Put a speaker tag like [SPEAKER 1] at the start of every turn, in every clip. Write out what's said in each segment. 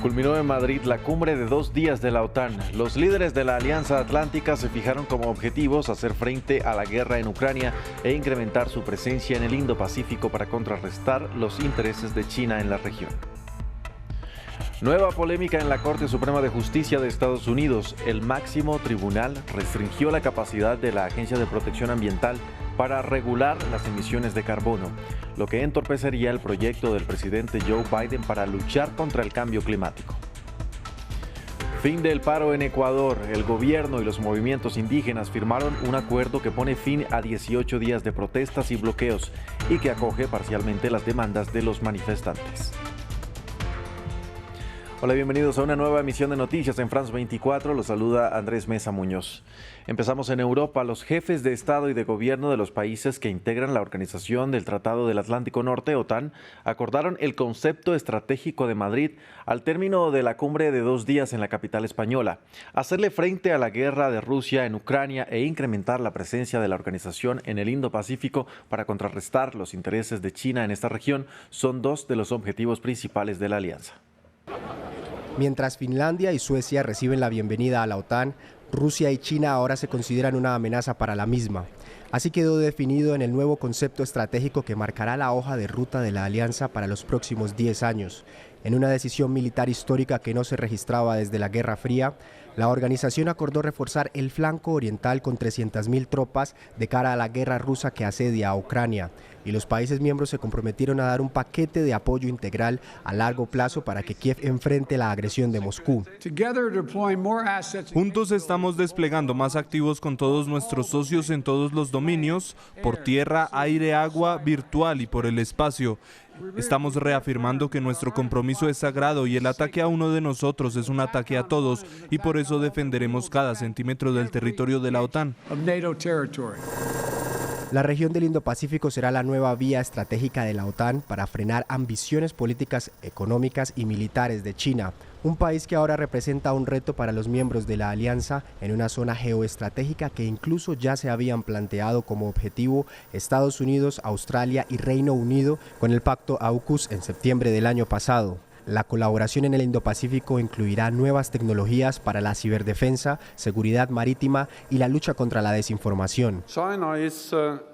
[SPEAKER 1] Culminó en Madrid la cumbre de 2 días de la OTAN. Los líderes de la Alianza Atlántica se fijaron como objetivos hacer frente a la guerra en Ucrania e incrementar su presencia en el Indo-Pacífico para contrarrestar los intereses de China en la región. Nueva polémica en la Corte Suprema de Justicia de Estados Unidos. El máximo tribunal restringió la capacidad de la Agencia de Protección Ambiental para regular las emisiones de carbono, lo que entorpecería el proyecto del presidente Joe Biden para luchar contra el cambio climático. Fin del paro en Ecuador. El gobierno y los movimientos indígenas firmaron un acuerdo que pone fin a 18 días de protestas y bloqueos y que acoge parcialmente las demandas de los manifestantes. Hola, bienvenidos a una nueva emisión de Noticias en France 24. Los saluda Andrés Mesa Muñoz. Empezamos en Europa. Los jefes de Estado y de Gobierno de los países que integran la Organización del Tratado del Atlántico Norte, OTAN, acordaron el concepto estratégico de Madrid al término de la cumbre de 2 días en la capital española. Hacerle frente a la guerra de Rusia en Ucrania e incrementar la presencia de la organización en el Indo-Pacífico para contrarrestar los intereses de China en esta región son 2 de los objetivos principales de la alianza.
[SPEAKER 2] Mientras Finlandia y Suecia reciben la bienvenida a la OTAN, Rusia y China ahora se consideran una amenaza para la misma. Así quedó definido en el nuevo concepto estratégico que marcará la hoja de ruta de la alianza para los próximos 10 años. En una decisión militar histórica que no se registraba desde la Guerra Fría, la organización acordó reforzar el flanco oriental con 300.000 tropas de cara a la guerra rusa que asedia a Ucrania, y los países miembros se comprometieron a dar un paquete de apoyo integral a largo plazo para que Kiev enfrente la agresión de Moscú.
[SPEAKER 3] Juntos estamos desplegando más activos con todos nuestros socios en todos los dominios, por tierra, aire, agua, virtual y por el espacio. Estamos reafirmando que nuestro compromiso es sagrado y el ataque a uno de nosotros es un ataque a todos, y por eso defenderemos cada centímetro del territorio de la OTAN.
[SPEAKER 2] La región del Indo-Pacífico será la nueva vía estratégica de la OTAN para frenar ambiciones políticas, económicas y militares de China, un país que ahora representa un reto para los miembros de la alianza en una zona geoestratégica que incluso ya se habían planteado como objetivo Estados Unidos, Australia y Reino Unido con el pacto AUKUS en septiembre del año pasado. La colaboración en el Indo-Pacífico incluirá nuevas tecnologías para la ciberdefensa, seguridad marítima y la lucha contra la desinformación.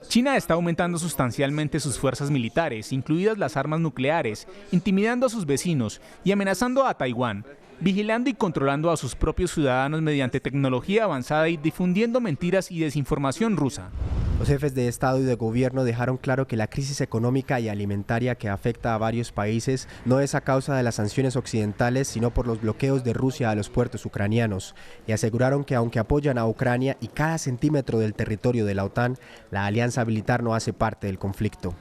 [SPEAKER 4] China está aumentando sustancialmente sus fuerzas militares, incluidas las armas nucleares, intimidando a sus vecinos y amenazando a Taiwán, vigilando y controlando a sus propios ciudadanos mediante tecnología avanzada y difundiendo mentiras y desinformación rusa.
[SPEAKER 2] Los jefes de Estado y de Gobierno dejaron claro que la crisis económica y alimentaria que afecta a varios países no es a causa de las sanciones occidentales, sino por los bloqueos de Rusia a los puertos ucranianos, y aseguraron que aunque apoyan a Ucrania y cada centímetro del territorio de la OTAN, la alianza militar no hace parte del conflicto.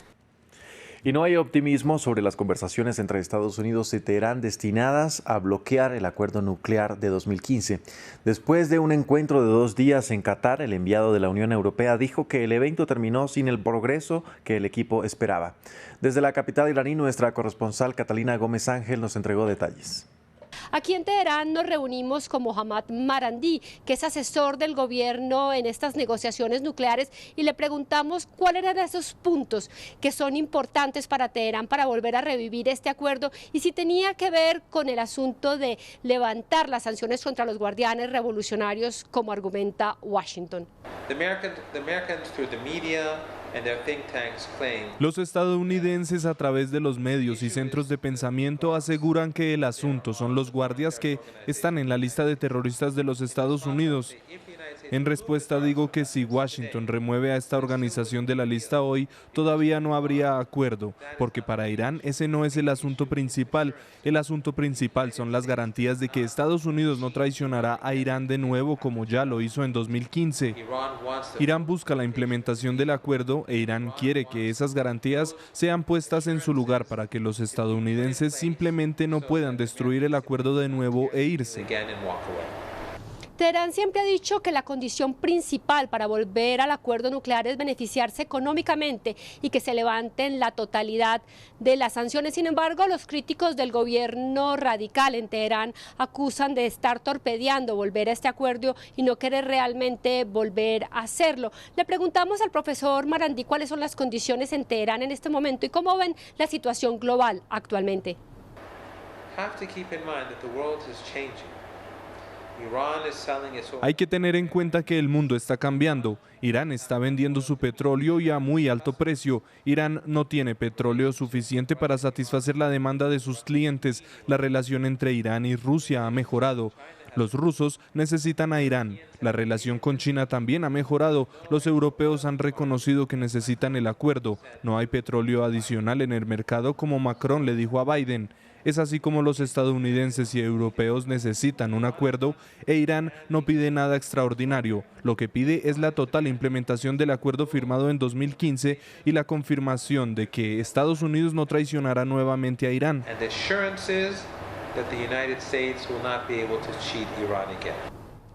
[SPEAKER 1] Y no hay optimismo sobre las conversaciones entre Estados Unidos y Teherán destinadas a bloquear el acuerdo nuclear de 2015. Después de un encuentro de 2 días en Qatar, el enviado de la Unión Europea dijo que el evento terminó sin el progreso que el equipo esperaba. Desde la capital iraní, nuestra corresponsal Catalina Gómez Ángel nos entregó detalles.
[SPEAKER 5] Aquí en Teherán nos reunimos con Mohammad Marandi, que es asesor del gobierno en estas negociaciones nucleares, y le preguntamos cuáles eran esos puntos que son importantes para Teherán para volver a revivir este acuerdo y si tenía que ver con el asunto de levantar las sanciones contra los guardianes revolucionarios, como argumenta Washington.
[SPEAKER 3] Los estadounidenses, a través de los medios y centros de pensamiento, aseguran que el asunto son los guardias que están en la lista de terroristas de los Estados Unidos. En respuesta digo que si Washington remueve a esta organización de la lista hoy, todavía no habría acuerdo, porque para Irán ese no es el asunto principal. El asunto principal son las garantías de que Estados Unidos no traicionará a Irán de nuevo como ya lo hizo en 2015. Irán busca la implementación del acuerdo e Irán quiere que esas garantías sean puestas en su lugar para que los estadounidenses simplemente no puedan destruir el acuerdo de nuevo e irse.
[SPEAKER 5] Teherán siempre ha dicho que la condición principal para volver al acuerdo nuclear es beneficiarse económicamente y que se levanten la totalidad de las sanciones. Sin embargo, los críticos del gobierno radical en Teherán acusan de estar torpedeando volver a este acuerdo y no querer realmente volver a hacerlo. Le preguntamos al profesor Marandi cuáles son las condiciones en Teherán en este momento y cómo ven la situación global actualmente.
[SPEAKER 3] Hay que tener en cuenta que el mundo está cambiando. Irán está vendiendo su petróleo y a muy alto precio. Irán no tiene petróleo suficiente para satisfacer la demanda de sus clientes. La relación entre Irán y Rusia ha mejorado. Los rusos necesitan a Irán. La relación con China también ha mejorado. Los europeos han reconocido que necesitan el acuerdo. No hay petróleo adicional en el mercado, como Macron le dijo a Biden. Es así como los estadounidenses y europeos necesitan un acuerdo e Irán no pide nada extraordinario. Lo que pide es la total implementación del acuerdo firmado en 2015 y la confirmación de que Estados Unidos no traicionará nuevamente a Irán.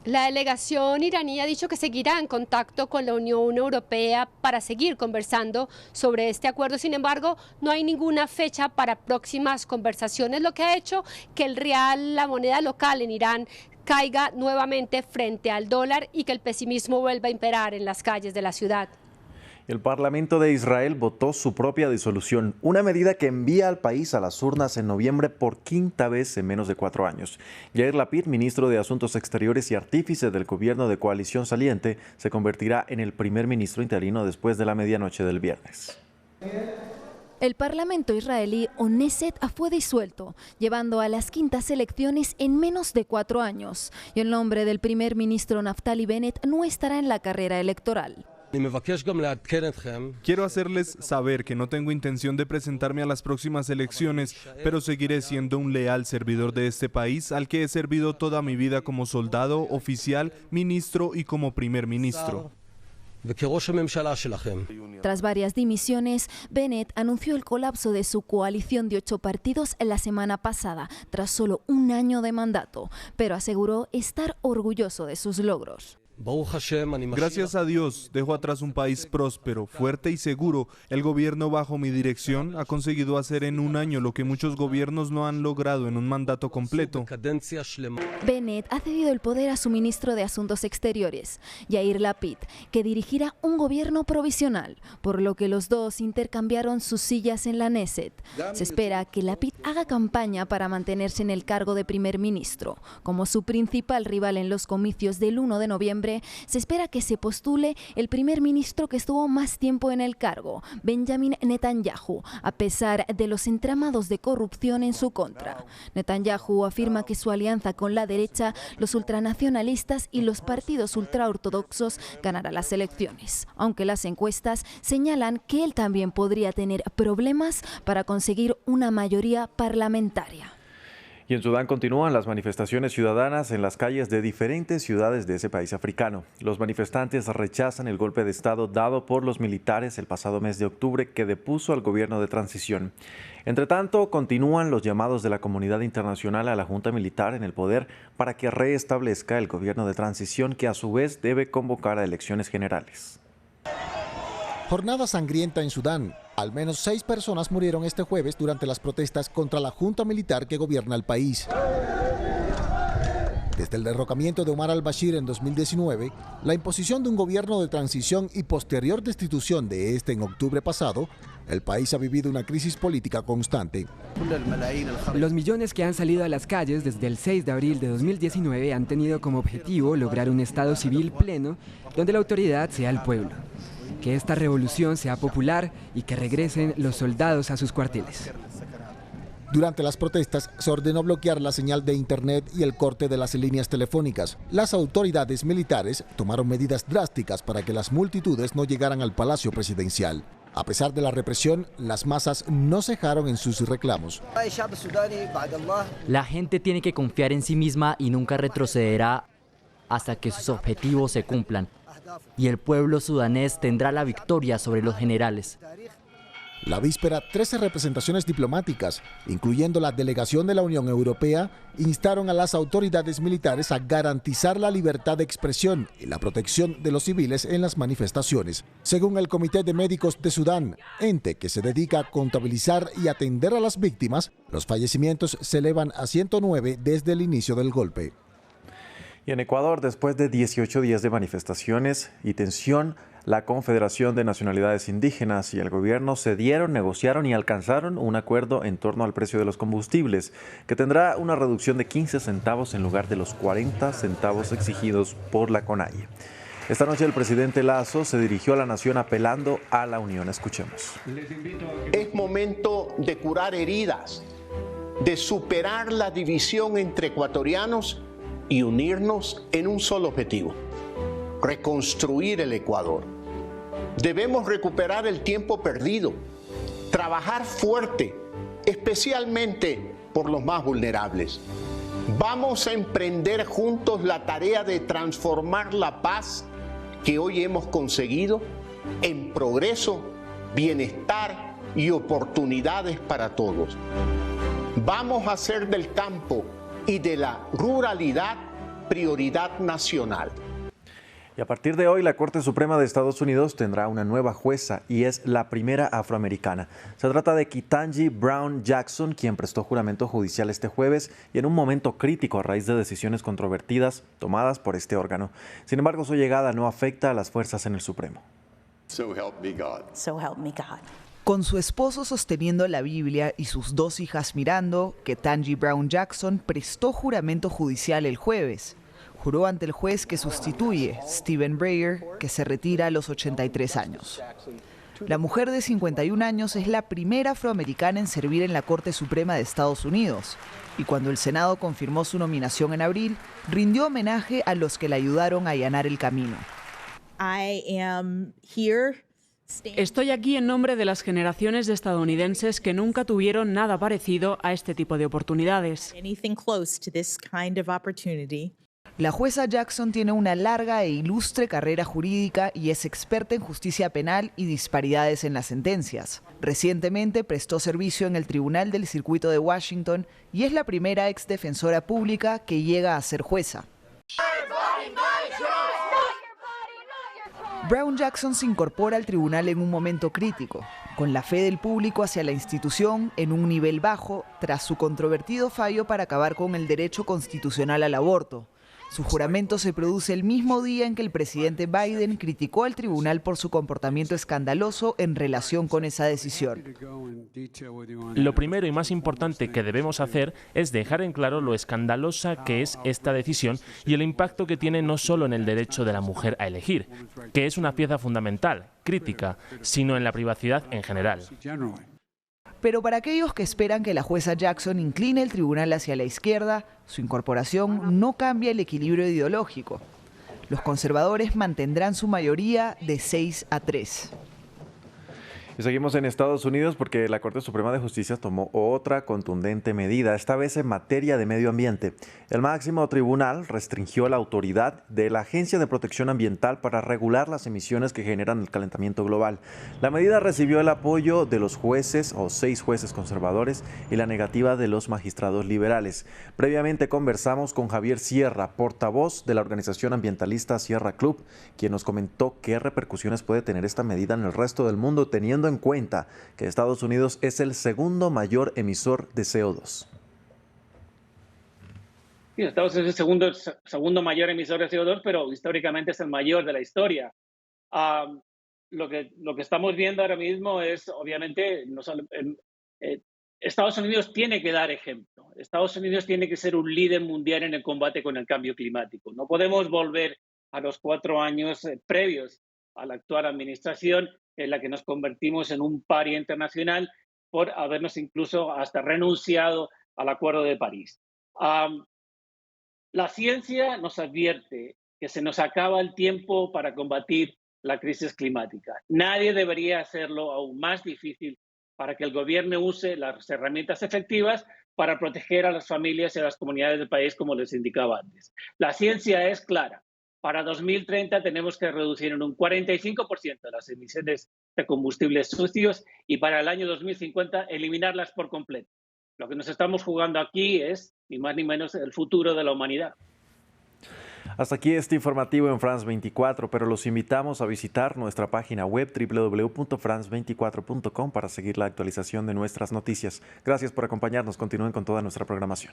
[SPEAKER 5] La delegación iraní ha dicho que seguirá en contacto con la Unión Europea para seguir conversando sobre este acuerdo. Sin embargo, no hay ninguna fecha para próximas conversaciones, lo que ha hecho que el rial, la moneda local en Irán, caiga nuevamente frente al dólar y que el pesimismo vuelva a imperar en las calles de la ciudad.
[SPEAKER 1] El Parlamento de Israel votó su propia disolución, una medida que envía al país a las urnas en noviembre por quinta vez en menos de 4 años. Yair Lapid, ministro de Asuntos Exteriores y artífice del gobierno de coalición saliente, se convertirá en el primer ministro interino después de la medianoche del viernes.
[SPEAKER 6] El Parlamento israelí o Knesset fue disuelto, llevando a las quintas elecciones en menos de 4 años. Y el nombre del primer ministro Naftali Bennett no estará en la carrera electoral.
[SPEAKER 3] Quiero hacerles saber que no tengo intención de presentarme a las próximas elecciones, pero seguiré siendo un leal servidor de este país al que he servido toda mi vida como soldado, oficial, ministro y como primer ministro.
[SPEAKER 6] Tras varias dimisiones, Bennett anunció el colapso de su coalición de 8 partidos la semana pasada, tras solo un año de mandato, pero aseguró estar orgulloso de sus logros.
[SPEAKER 3] Gracias a Dios, dejo atrás un país próspero, fuerte y seguro. El gobierno bajo mi dirección ha conseguido hacer en un año lo que muchos gobiernos no han logrado en un mandato completo.
[SPEAKER 6] Bennett ha cedido el poder a su ministro de Asuntos Exteriores, Yair Lapid, que dirigirá un gobierno provisional, por lo que los dos intercambiaron sus sillas en la Knesset. Se espera que Lapid haga campaña para mantenerse en el cargo de primer ministro. Como su principal rival en los comicios del 1 de noviembre, se espera que se postule el primer ministro que estuvo más tiempo en el cargo, Benjamin Netanyahu, a pesar de los entramados de corrupción en su contra. Netanyahu afirma que su alianza con la derecha, los ultranacionalistas y los partidos ultraortodoxos ganará las elecciones, aunque las encuestas señalan que él también podría tener problemas para conseguir una mayoría parlamentaria.
[SPEAKER 1] Y en Sudán continúan las manifestaciones ciudadanas en las calles de diferentes ciudades de ese país africano. Los manifestantes rechazan el golpe de Estado dado por los militares el pasado mes de octubre que depuso al gobierno de transición. Entre tanto, continúan los llamados de la comunidad internacional a la junta militar en el poder para que reestablezca el gobierno de transición que a su vez debe convocar a elecciones generales.
[SPEAKER 7] Jornada sangrienta en Sudán. Al menos 6 personas murieron este jueves durante las protestas contra la junta militar que gobierna el país. Desde el derrocamiento de Omar al-Bashir en 2019, la imposición de un gobierno de transición y posterior destitución de este en octubre pasado, el país ha vivido una crisis política constante.
[SPEAKER 8] Los millones que han salido a las calles desde el 6 de abril de 2019 han tenido como objetivo lograr un estado civil pleno donde la autoridad sea el pueblo. Que esta revolución sea popular y que regresen los soldados a sus cuarteles.
[SPEAKER 7] Durante las protestas se ordenó bloquear la señal de internet y el corte de las líneas telefónicas. Las autoridades militares tomaron medidas drásticas para que las multitudes no llegaran al Palacio Presidencial. A pesar de la represión, las masas no cejaron en sus reclamos.
[SPEAKER 9] La gente tiene que confiar en sí misma y nunca retrocederá hasta que sus objetivos se cumplan. Y el pueblo sudanés tendrá la victoria sobre los generales.
[SPEAKER 7] La víspera, 13 representaciones diplomáticas, incluyendo la delegación de la Unión Europea, instaron a las autoridades militares a garantizar la libertad de expresión y la protección de los civiles en las manifestaciones. Según el Comité de Médicos de Sudán, ente que se dedica a contabilizar y atender a las víctimas, los fallecimientos se elevan a 109 desde el inicio del golpe.
[SPEAKER 1] Y en Ecuador, después de 18 días de manifestaciones y tensión, La Confederación de Nacionalidades Indígenas y el gobierno cedieron, negociaron y alcanzaron un acuerdo en torno al precio de los combustibles, que tendrá una reducción de 15 centavos en lugar de los 40 centavos exigidos por la CONAIE. Esta noche el presidente Lasso se dirigió a la nación apelando a la unión. Escuchemos.
[SPEAKER 10] Es momento de curar heridas, de superar la división entre ecuatorianos y unirnos en un solo objetivo: reconstruir el Ecuador. Debemos recuperar el tiempo perdido, trabajar fuerte, especialmente por los más vulnerables. Vamos a emprender juntos la tarea de transformar la paz que hoy hemos conseguido en progreso, bienestar y oportunidades para todos. Vamos a hacer del campo y de la ruralidad prioridad nacional.
[SPEAKER 1] Y a partir de hoy, la Corte Suprema de Estados Unidos tendrá una nueva jueza y es la primera afroamericana. Se trata de Ketanji Brown Jackson, quien prestó juramento judicial este jueves y en un momento crítico a raíz de decisiones controvertidas tomadas por este órgano. Sin embargo, su llegada no afecta a las fuerzas en el Supremo.
[SPEAKER 11] So help me God.
[SPEAKER 12] So help me God.
[SPEAKER 13] Con su esposo sosteniendo la Biblia y sus 2 hijas mirando, Ketanji Brown Jackson prestó juramento judicial el jueves. Juró ante el juez que sustituye, Stephen Breyer, que se retira a los 83 años. La mujer de 51 años es la primera afroamericana en servir en la Corte Suprema de Estados Unidos, y cuando el Senado confirmó su nominación en abril, rindió homenaje a los que la ayudaron a allanar el camino.
[SPEAKER 14] Estoy aquí en nombre de las generaciones de estadounidenses que nunca tuvieron nada parecido a este tipo de oportunidades.
[SPEAKER 13] La jueza Jackson tiene una larga e ilustre carrera jurídica y es experta en justicia penal y disparidades en las sentencias. Recientemente prestó servicio en el Tribunal del Circuito de Washington y es la primera exdefensora pública que llega a ser jueza. Brown Jackson se incorpora al tribunal en un momento crítico, con la fe del público hacia la institución en un nivel bajo tras su controvertido fallo para acabar con el derecho constitucional al aborto. Su juramento se produce el mismo día en que el presidente Biden criticó al tribunal por su comportamiento escandaloso en relación con esa decisión.
[SPEAKER 15] Lo primero y más importante que debemos hacer es dejar en claro lo escandalosa que es esta decisión y el impacto que tiene no solo en el derecho de la mujer a elegir, que es una pieza fundamental, crítica, sino en la privacidad en general.
[SPEAKER 13] Pero para aquellos que esperan que la jueza Jackson incline el tribunal hacia la izquierda, su incorporación no cambia el equilibrio ideológico. Los conservadores mantendrán su mayoría de 6-3.
[SPEAKER 1] Y seguimos en Estados Unidos porque la Corte Suprema de Justicia tomó otra contundente medida, esta vez en materia de medio ambiente. El máximo tribunal restringió la autoridad de la Agencia de Protección Ambiental para regular las emisiones que generan el calentamiento global. La medida recibió el apoyo de los jueces o 6 jueces conservadores y la negativa de los magistrados liberales. Previamente conversamos con Javier Sierra, portavoz de la organización ambientalista Sierra Club, quien nos comentó qué repercusiones puede tener esta medida en el resto del mundo, teniendo en cuenta que Estados Unidos es el segundo mayor emisor de CO2.
[SPEAKER 16] Sí, Estados Unidos es el segundo mayor emisor de CO2, pero históricamente es el mayor de la historia. Lo que estamos viendo ahora mismo es, obviamente, Estados Unidos tiene que dar ejemplo. Estados Unidos tiene que ser un líder mundial en el combate con el cambio climático. No podemos volver a los 4 años previos a la actual administración, en la que nos convertimos en un paria internacional por habernos incluso hasta renunciado al Acuerdo de París. La ciencia nos advierte que se nos acaba el tiempo para combatir la crisis climática. Nadie debería hacerlo aún más difícil para que el gobierno use las herramientas efectivas para proteger a las familias y a las comunidades del país, como les indicaba antes. La ciencia es clara. Para 2030 tenemos que reducir en un 45% las emisiones de combustibles sucios y para el año 2050 eliminarlas por completo. Lo que nos estamos jugando aquí es, ni más ni menos, el futuro de la humanidad.
[SPEAKER 1] Hasta aquí este informativo en France 24, pero los invitamos a visitar nuestra página web www.france24.com para seguir la actualización de nuestras noticias. Gracias por acompañarnos. Continúen con toda nuestra programación.